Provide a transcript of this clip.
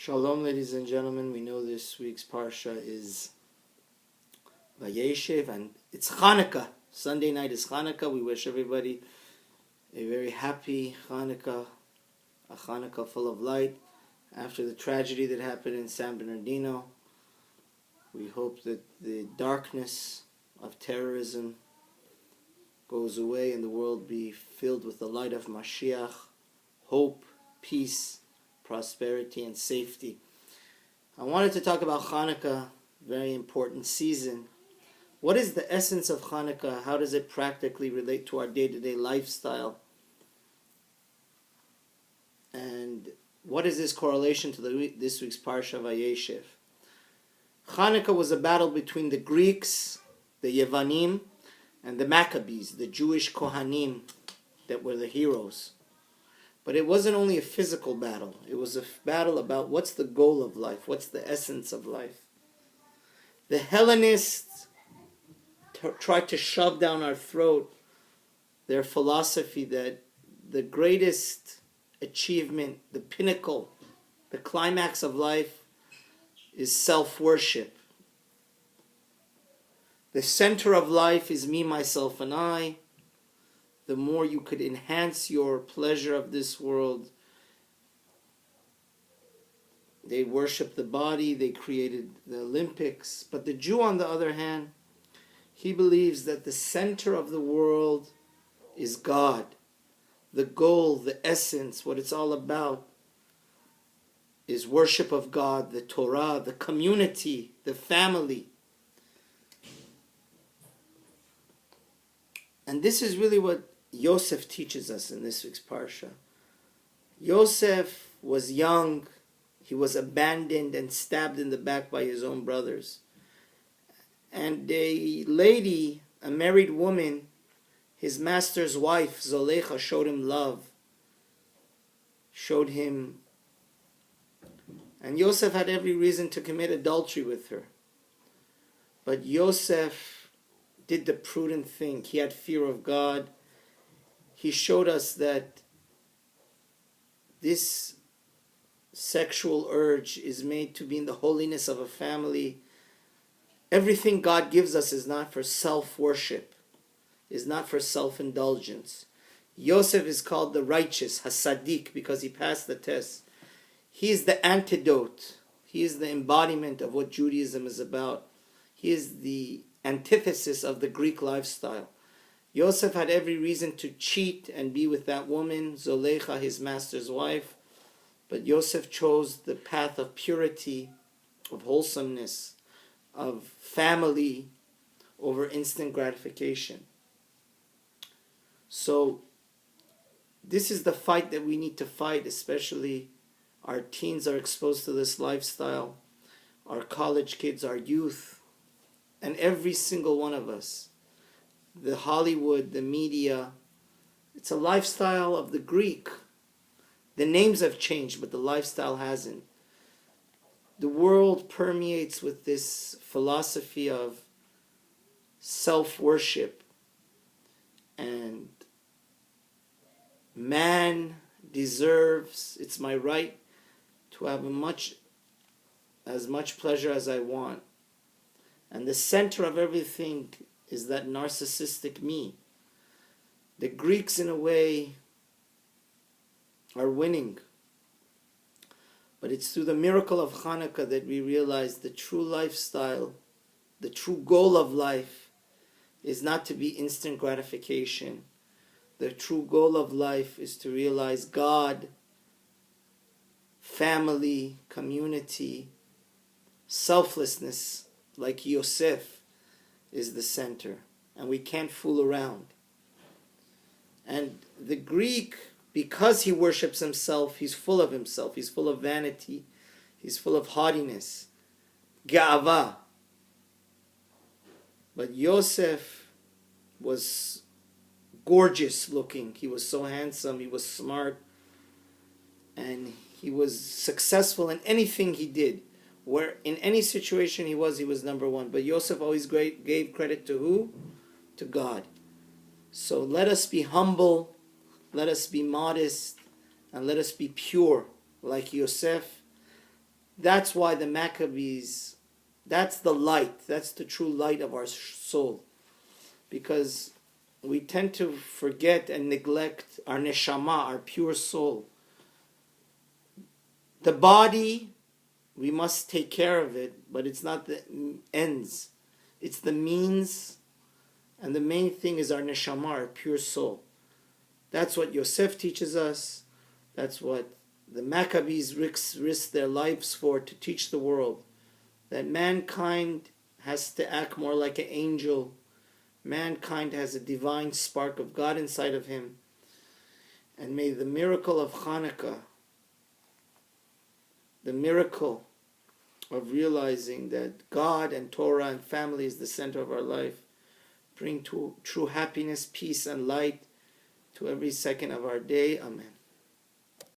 Shalom, ladies and gentlemen. We know this week's Parsha is VaYeshev, and it's Chanukah. Sunday night is Chanukah. We wish everybody a very happy Chanukah, a Chanukah full of light. After the tragedy that happened in San Bernardino, we hope that the darkness of terrorism goes away and the world be filled with the light of Mashiach, hope, peace, prosperity, and safety. I wanted to talk about Chanukah, very important season. What is the essence of Chanukah? How does it practically relate to our day-to-day lifestyle? And what is this correlation to this week's Parsha VaYeshev? Chanukah was a battle between the Greeks, the Yevanim, and the Maccabees, the Jewish Kohanim that were the heroes. But it wasn't only a physical battle. It was a battle about what's the goal of life, what's the essence of life. The Hellenists tried to shove down our throat their philosophy that the greatest achievement, the pinnacle, the climax of life is self-worship. The center of life is me, myself, and I. The more you could enhance your pleasure of this world. They worship the body, they created the Olympics. But the Jew, on the other hand, he believes that the center of the world is God. The goal, the essence, what it's all about is worship of God, the Torah, the community, the family. And this is really what Yosef teaches us in this week's Parsha. Yosef was young. He was abandoned and stabbed in the back by his own brothers. And a lady, a married woman, his master's wife, Zolecha, showed him love. Showed him. And Yosef had every reason to commit adultery with her. But Yosef did the prudent thing. He had fear of God. He showed us that this sexual urge is made to be in the holiness of a family. Everything God gives us is not for self-worship, is not for self-indulgence. Yosef is called the righteous, Hasadik, because he passed the test. He is the antidote. He is the embodiment of what Judaism is about. He is the antithesis of the Greek lifestyle. Yosef had every reason to cheat and be with that woman, Zolecha, his master's wife. But Yosef chose the path of purity, of wholesomeness, of family over instant gratification. So this is the fight that we need to fight, especially our teens are exposed to this lifestyle, our college kids, our youth, and every single one of us. The Hollywood, the media, it's a lifestyle of the Greek. The names have changed, but the lifestyle hasn't. The world permeates with this philosophy of self-worship. And man deserves, it's my right to have as much pleasure as I want. And the center of everything is that narcissistic me. The Greeks, in a way, are winning. But it's through the miracle of Chanukah that we realize the true lifestyle, the true goal of life is not to be instant gratification. The true goal of life is to realize God, family, community, selflessness, like Yosef, is the center. And we can't fool around. And the Greek, because he worships himself, he's full of himself. He's full of vanity. He's full of haughtiness. Ga'ava. But Yosef was gorgeous looking. He was so handsome. He was smart. And he was successful in anything he did. Where in any situation he was number one. But Yosef always gave credit to who? To God. So let us be humble, let us be modest, and let us be pure like Yosef. That's why the Maccabees, that's the light, that's the true light of our soul. Because we tend to forget and neglect our neshama, our pure soul. The body, we must take care of it, but it's not the ends. It's the means, and the main thing is our neshama, our pure soul. That's what Yosef teaches us. That's what the Maccabees risked their lives for, to teach the world that mankind has to act more like an angel. Mankind has a divine spark of God inside of him. And may the miracle of Chanukah, the miracle of realizing that God and Torah and family is the center of our life, bring to true happiness, peace, and light to every second of our day. Amen.